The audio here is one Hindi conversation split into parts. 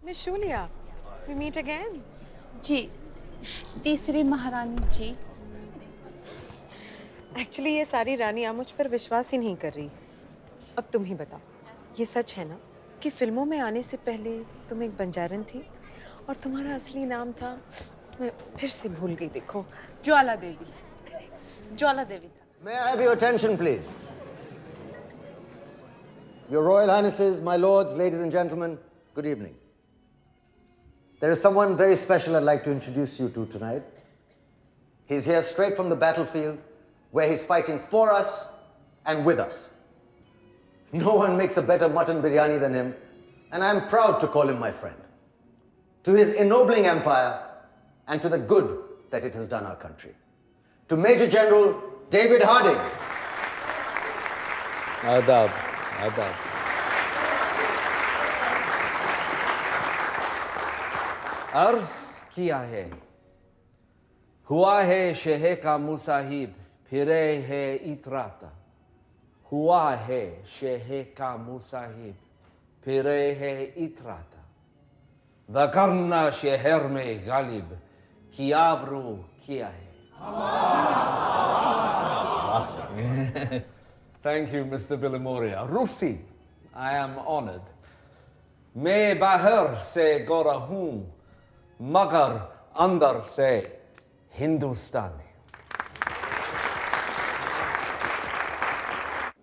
Miss Shulia, we meet again. जी, तीसरी महारानी जी। एक्चुअली ये सारी रानियां मुझ पर विश्वास ही नहीं कर रही। अब तुम ही बताओ, ये सच है ना कि फिल्मों में आने से पहले तुम एक बंजारन थी और तुम्हारा असली नाम था, मैं फिर से भूल गई। देखो, ज्वाला देवी। ज्वाला देवी था। May I have your attention, please? Your Royal Highnesses, my lords, ladies and gentlemen, good evening. There is someone very special I'd like to introduce you to tonight. He's here straight from the battlefield, where he's fighting for us and with us. No one makes a better mutton biryani than him, and I'm proud to call him my friend. To his ennobling empire and to the good that it has done our country. To Major General David Harding. आदाब, आदाब। अर्ज किया है, हुआ है शहे का मुसाहिब, फिरे है इतराता। हुआ है शहे का मुसाहिब, फिरे है इतराता। वकरना शहर में गालिब, की आबरू किया है। Thank you, Mr. Billimoria. Rusi, I am honored. मैं बाहर से गोरा हूँ, मगर अंदर से हिंदुस्तानी।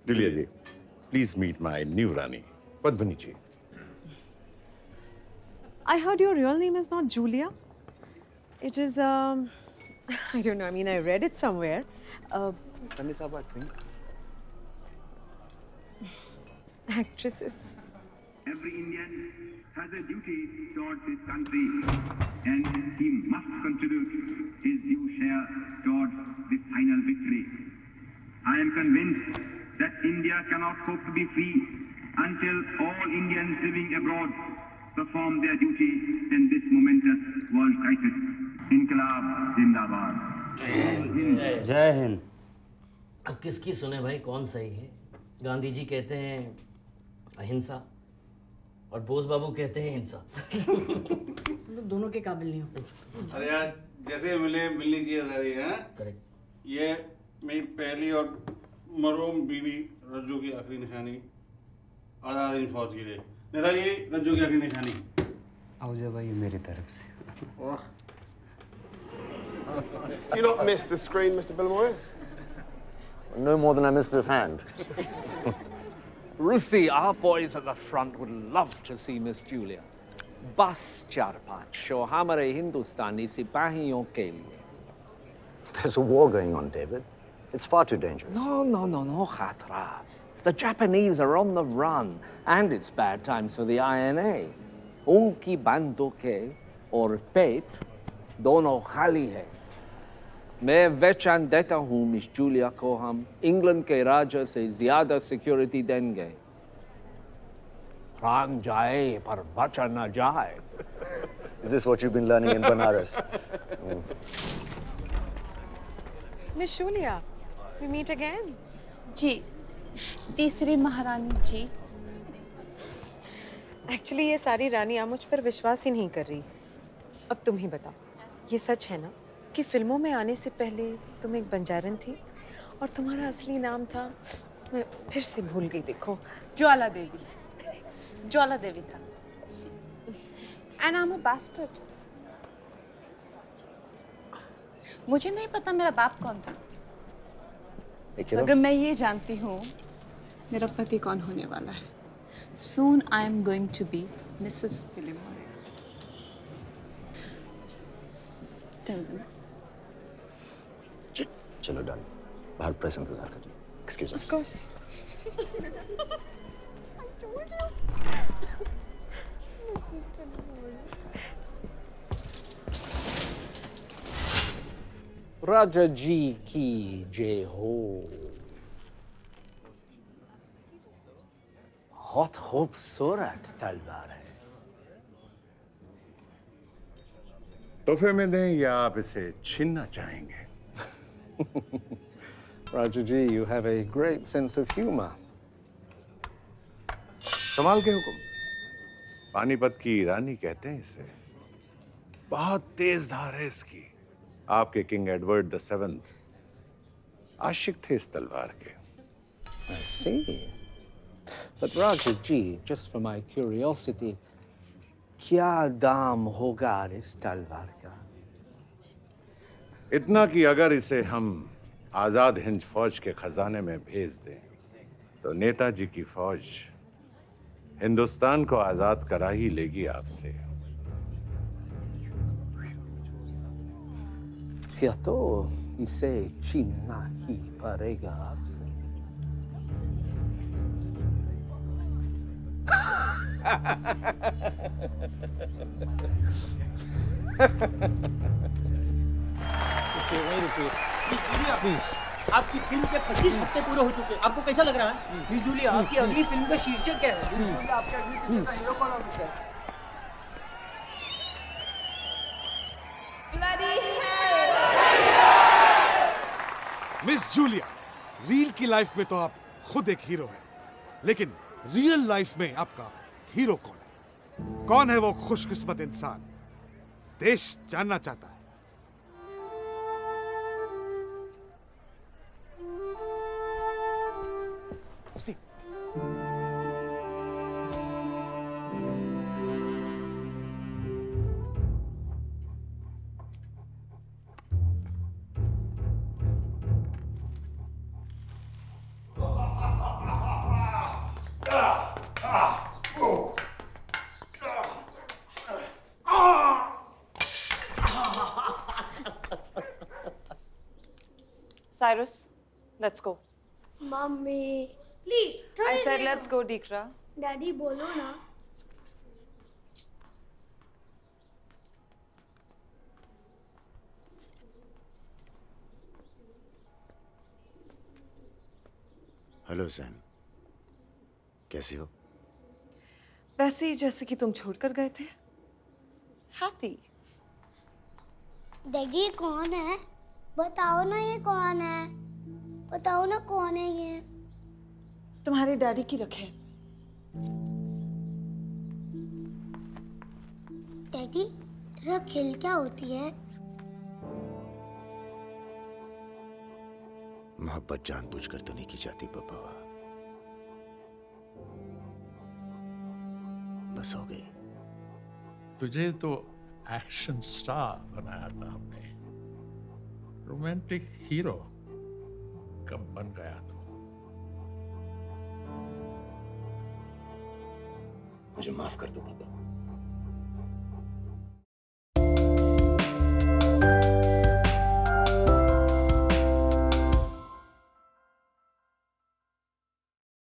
Julia ji, please meet my new Rani, Padmini ji. I heard your real name is not Julia. It is I don't know. I mean, I read it somewhere. Actresses. Every Indian has a duty towards his country, and he must contribute his due share towards the final victory. I am convinced that India cannot hope to be free until all Indians living abroad perform their duty in this momentous world crisis. Inqilab Zindabad. जय हिंद। अब किसकी सुने भाई, कौन सही है? गांधी जी कहते हैं अहिंसा और बोस बाबू कहते हैं हिंसा। मतलब दोनों के काबिल नहीं हो। अरे यार, जैसे मिलनी चाहिए आज़ादी है। करेक्ट। ये मेरी पहली और मरहूम बीवी रज्जू की आखिरी निशानी, आज़ाद हिंद फौज के लिए। नेताजी, रज्जू की आखिरी निशानी। आओ जा भाई मेरी तरफ से। Do you not miss the screen, Mr. Billimoria? No more than I miss this hand. Rusi, our boys at the front would love to see Miss Julia. बस 4-5 और हमारे हिंदुस्तानी सिपाहियों के लिए। There's a war going on, David. It's far too dangerous. No, Khatra. The Japanese are on the run, and it's bad times for the INA. उनकी बंदूकें और पेट दोनों खाली है। मैं वचन देता हूँ मिस जूलिया को हम इंग्लैंड के राजा से ज्यादा सिक्योरिटी देंगे। प्राण जाए पर वचन न जाए। Is this what you've been learning in Banaras? Miss Shulia, we meet again. जी, तीसरी महारानी जी। एक्चुअली ये सारी रानियां मुझ पर विश्वास ही नहीं कर रही। अब तुम ही बताओ, ये सच है ना कि फिल्मों में आने से पहले तुम एक बंजारन थी और तुम्हारा असली नाम था, मैं फिर से भूल गई। देखो, ज्वाला देवी। ज्वाला देवी था। And I'm a bastard. मुझे नहीं पता मेरा बाप कौन था, मगर मैं ये जानती हूँ मेरा पति कौन होने वाला है। Soon I am going to be Mrs. Billimoria. Tell them. चलो डन, बाहर प्रेस इंतजार कर रही है। Excuse me. Of course. I told you. Mrs. Billimoria. राजा जी की जय हो। बहुत खूबसूरत तलवार है। तोहफे में दें या आप इसे छीनना चाहेंगे? Rajaji, you have a great sense of humor. कमाल के हुक्म। पानीपत की रानी कहते हैं इसे। बहुत तेज धार है इसकी। आपके किंग एडवर्ड द 7th आशिक थे इस तलवार के। I see. But Raja ji, just for my curiosity, क्या दाम होगा इस तलवार का? इतना कि अगर इसे हम आजाद हिंद फौज के खजाने में भेज दें तो नेताजी की फौज हिंदुस्तान को आजाद करा ही लेगी आपसे। फिर तो इसे छीनना ही पड़ेगा आपसे। वहीं रुकिए प्लीज। आपकी फिल्म के 25 हफ्ते पूरे हो चुके हैं, आपको कैसा लग रहा है? मिस जूलिया, आपकी अगली फिल्म का शीर्षक क्या है? प्लीज आपके अगली फिल्म का हीरो कौन होगा? मिस जूलिया, रील की लाइफ में तो आप खुद एक हीरो हैं, लेकिन रियल लाइफ में आपका हीरो कौन है? कौन है वो खुशकिस्मत इंसान? देश जानना चाहता है। Cyrus, let's go. Mommy. Please. I said let's go, Dikra. Daddy, बोलो ना. हेलो सैन, कैसी हो? वैसे ही जैसे कि तुम छोड़कर गए थे। हैप्पी। डैडी कौन है? बताओ ना ये कौन है? बताओ ना कौन है ये? तुम्हारे डैडी की रखे। डैडी, रखेल क्या होती है? मोहब्बत जानबूझकर तो नहीं की जाती पापा। बस हो गई। तुझे तो एक्शन स्टार बनाया था हमने, रोमांटिक हीरो कब बन गया तू? मुझे माफ कर दो पापा।